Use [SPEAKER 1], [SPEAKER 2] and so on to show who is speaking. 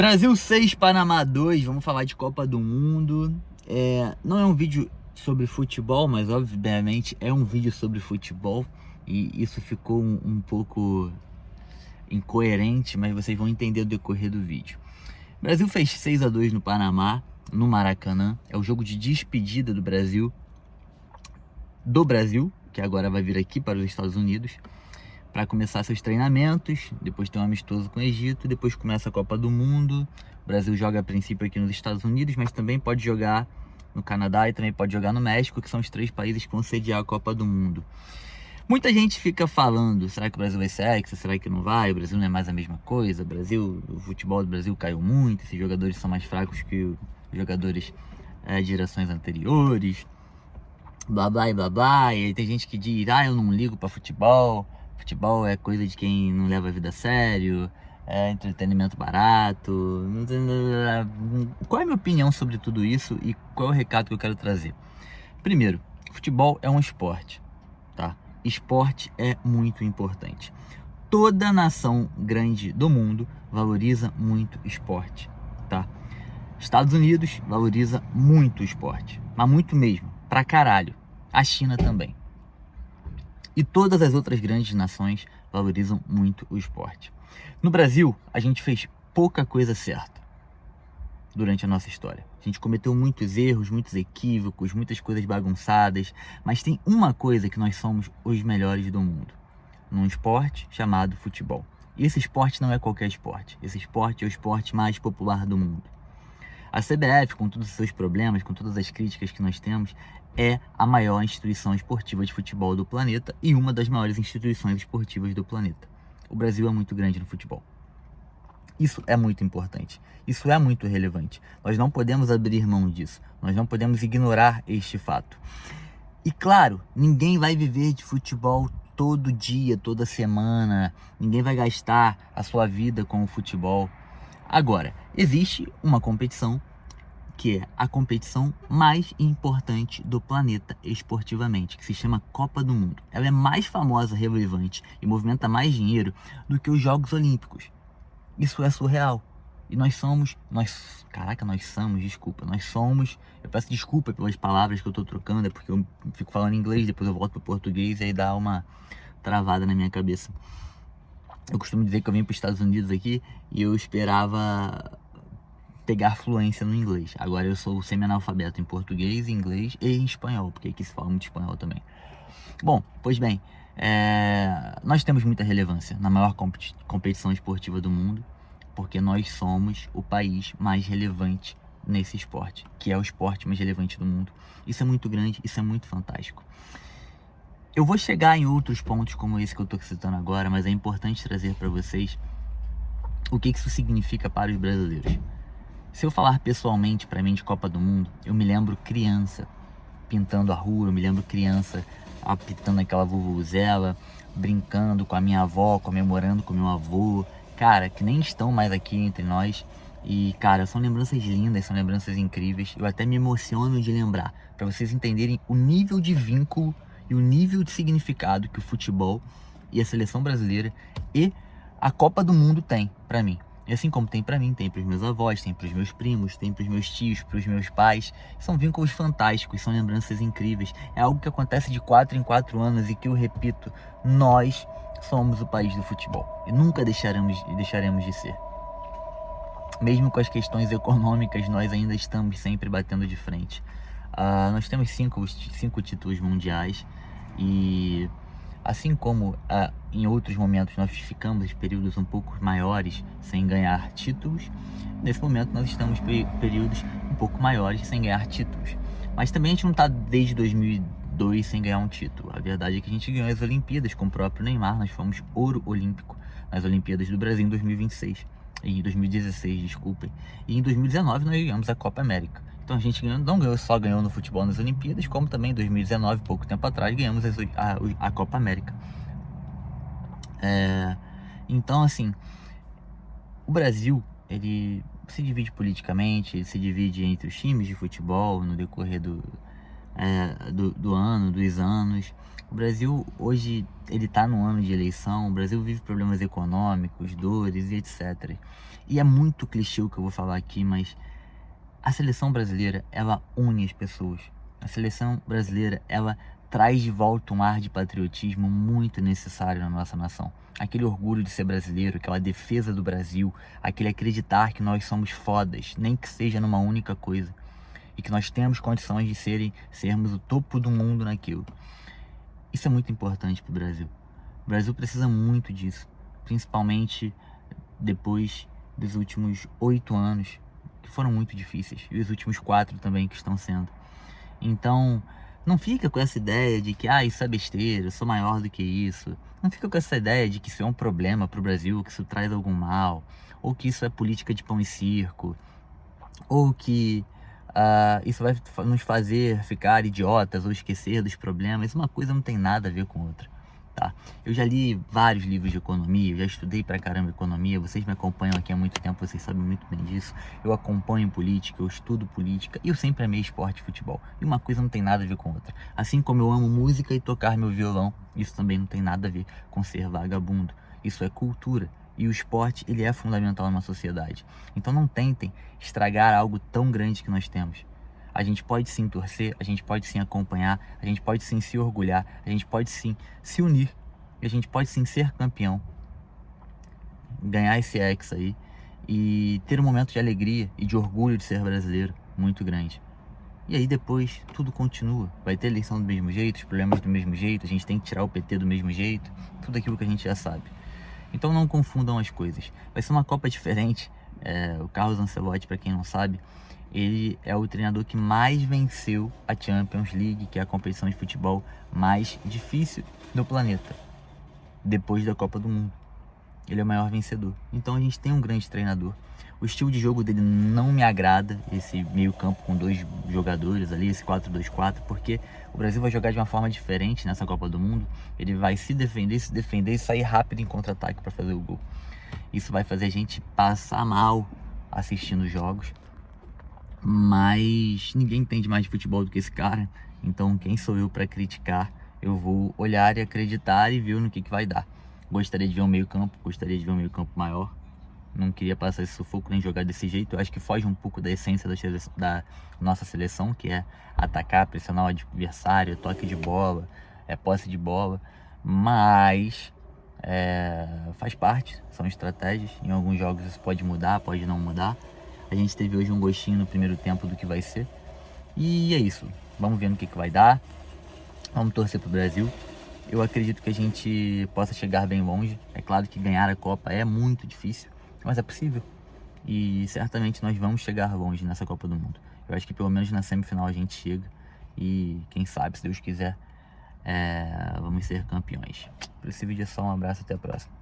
[SPEAKER 1] Brasil 6, Panamá 2, vamos falar de Copa do Mundo. Não é um vídeo sobre futebol, mas obviamente é um vídeo sobre futebol. E isso ficou um pouco incoerente, mas vocês vão entender o decorrer do vídeo. O Brasil fez 6-2 no Panamá, no Maracanã. É o jogo de despedida do Brasil, que agora vai vir aqui para os Estados Unidos para começar seus treinamentos. Depois tem um amistoso com o Egito, depois começa a Copa do Mundo. O Brasil joga a princípio aqui nos Estados Unidos, mas também pode jogar no Canadá e também pode jogar no México, que são os 3 países que vão sediar a Copa do Mundo. Muita gente fica falando, será que o Brasil vai ser hexa, será que não vai? O Brasil não é mais a mesma coisa, o futebol do Brasil caiu muito, esses jogadores são mais fracos que os jogadores de gerações anteriores, blá blá e blá blá. E aí tem gente que diz, eu não ligo para futebol. Futebol é coisa de quem não leva a vida a sério, é entretenimento barato. Qual é a minha opinião sobre tudo isso e qual é o recado que eu quero trazer? Primeiro, futebol é um esporte, tá? Esporte é muito importante. Toda nação grande do mundo valoriza muito esporte, tá? Estados Unidos valoriza muito esporte, mas muito mesmo, pra caralho. A China também. E todas as outras grandes nações valorizam muito o esporte. No Brasil, a gente fez pouca coisa certa durante a nossa história. A gente cometeu muitos erros, muitos equívocos, muitas coisas bagunçadas, mas tem uma coisa que nós somos os melhores do mundo, num esporte chamado futebol. E esse esporte não é qualquer esporte, esse esporte é o esporte mais popular do mundo. A CBF, com todos os seus problemas, com todas as críticas que nós temos, é a maior instituição esportiva de futebol do planeta e uma das maiores instituições esportivas do planeta. O Brasil é muito grande no futebol. Isso é muito importante, isso é muito relevante. Nós não podemos abrir mão disso, nós não podemos ignorar este fato. E claro, ninguém vai viver de futebol todo dia, toda semana, ninguém vai gastar a sua vida com o futebol. Agora, existe uma competição que é a competição mais importante do planeta esportivamente, que se chama Copa do Mundo. Ela é mais famosa, relevante e movimenta mais dinheiro do que os Jogos Olímpicos. Isso é surreal. E nós somos, eu peço desculpa pelas palavras que eu tô trocando, é porque eu fico falando inglês, depois eu volto pro português e aí dá uma travada na minha cabeça. Eu costumo dizer que eu vim para os Estados Unidos aqui e eu esperava pegar fluência no inglês. Agora eu sou semi-analfabeto em português, inglês e em espanhol, porque aqui se fala muito espanhol também. Bom, pois bem, nós temos muita relevância na maior competição esportiva do mundo, porque nós somos o país mais relevante nesse esporte, que é o esporte mais relevante do mundo. Isso é muito grande, isso é muito fantástico. Eu vou chegar em outros pontos como esse que eu estou citando agora, mas é importante trazer para vocês o que isso significa para os brasileiros. Se eu falar pessoalmente para mim de Copa do Mundo, eu me lembro criança pintando a rua, eu me lembro criança apitando aquela vuvuzela, brincando com a minha avó, comemorando com meu avô, cara, que nem estão mais aqui entre nós. E, cara, são lembranças lindas, são lembranças incríveis. Eu até me emociono de lembrar, para vocês entenderem o nível de vínculo e o nível de significado que o futebol e a seleção brasileira e a Copa do Mundo tem para mim. E assim como tem para mim, tem para os meus avós, tem para os meus primos, tem para os meus tios, para os meus pais. São vínculos fantásticos, são lembranças incríveis. É algo que acontece de 4 em 4 anos e que eu repito, nós somos o país do futebol e nunca deixaremos de ser. Mesmo com as questões econômicas, nós ainda estamos sempre batendo de frente. Nós temos 5 títulos mundiais e assim como em outros momentos nós ficamos períodos um pouco maiores sem ganhar títulos, nesse momento nós estamos períodos um pouco maiores sem ganhar títulos. Mas também a gente não está desde 2002 sem ganhar um título. A verdade é que a gente ganhou as Olimpíadas com o próprio Neymar, nós fomos ouro olímpico nas Olimpíadas do Brasil em 2026. Em 2016, desculpem. E em 2019 nós ganhamos a Copa América. Então a gente não só ganhou no futebol nas Olimpíadas, como também em 2019, pouco tempo atrás, ganhamos a Copa América. Então, assim, o Brasil, ele se divide politicamente, ele se divide entre os times de futebol no decorrer do ano, dos anos. O Brasil hoje, ele tá no ano de eleição, o Brasil vive problemas econômicos, dores e etc. E é muito clichê o que eu vou falar aqui, mas a seleção brasileira, ela une as pessoas. A seleção brasileira, ela traz de volta um ar de patriotismo muito necessário na nossa nação. Aquele orgulho de ser brasileiro, aquela defesa do Brasil, aquele acreditar que nós somos fodas, nem que seja numa única coisa. E que nós temos condições de sermos o topo do mundo naquilo. Isso é muito importante para o Brasil. O Brasil precisa muito disso, principalmente depois dos últimos 8 anos, que foram muito difíceis, e os últimos 4 também que estão sendo. Então, não fica com essa ideia de que, isso é besteira, eu sou maior do que isso. Não fica com essa ideia de que isso é um problema para o Brasil, que isso traz algum mal, ou que isso é política de pão e circo, ou que isso vai nos fazer ficar idiotas ou esquecer dos problemas. Uma coisa não tem nada a ver com outra, tá? Eu já li vários livros de economia, eu já estudei pra caramba economia, vocês me acompanham aqui há muito tempo, vocês sabem muito bem disso. Eu acompanho política, eu estudo política e eu sempre amei esporte e futebol. E uma coisa não tem nada a ver com outra. Assim como eu amo música e tocar meu violão, isso também não tem nada a ver com ser vagabundo. Isso é cultura. E o esporte, ele é fundamental numa sociedade. Então não tentem estragar algo tão grande que nós temos. A gente pode sim torcer, a gente pode sim acompanhar, a gente pode sim se orgulhar, a gente pode sim se unir, e a gente pode sim ser campeão, ganhar esse ex aí e ter um momento de alegria e de orgulho de ser brasileiro muito grande. E aí depois tudo continua, vai ter eleição do mesmo jeito, os problemas do mesmo jeito, a gente tem que tirar o PT do mesmo jeito, tudo aquilo que a gente já sabe. Então não confundam as coisas. Vai ser uma Copa diferente. O Carlos Ancelotti, para quem não sabe, ele é o treinador que mais venceu a Champions League, que é a competição de futebol mais difícil do planeta, depois da Copa do Mundo. Ele é o maior vencedor. Então a gente tem um grande treinador. O estilo de jogo dele não me agrada, esse meio campo com 2 jogadores ali, esse 4-2-4, porque o Brasil vai jogar de uma forma diferente nessa Copa do Mundo. Ele vai se defender e sair rápido em contra-ataque para fazer o gol. Isso vai fazer a gente passar mal assistindo os jogos, mas ninguém entende mais de futebol do que esse cara. Então quem sou eu para criticar? Eu vou olhar e acreditar e ver no que vai dar. Gostaria de ver um meio campo, gostaria de ver um meio campo maior. Não queria passar esse sufoco nem jogar desse jeito. Eu acho que foge um pouco da essência da nossa seleção, que é atacar, pressionar o adversário, toque de bola, posse de bola. Mas faz parte, são estratégias. Em alguns jogos isso pode mudar, pode não mudar. A gente teve hoje um gostinho no primeiro tempo do que vai ser. E é isso. Vamos ver no que vai dar. Vamos torcer pro Brasil. Eu acredito que a gente possa chegar bem longe. É claro que ganhar a Copa é muito difícil, mas é possível. E certamente nós vamos chegar longe nessa Copa do Mundo. Eu acho que pelo menos na semifinal a gente chega. E quem sabe, se Deus quiser, vamos ser campeões. Por esse vídeo é só um abraço, até a próxima.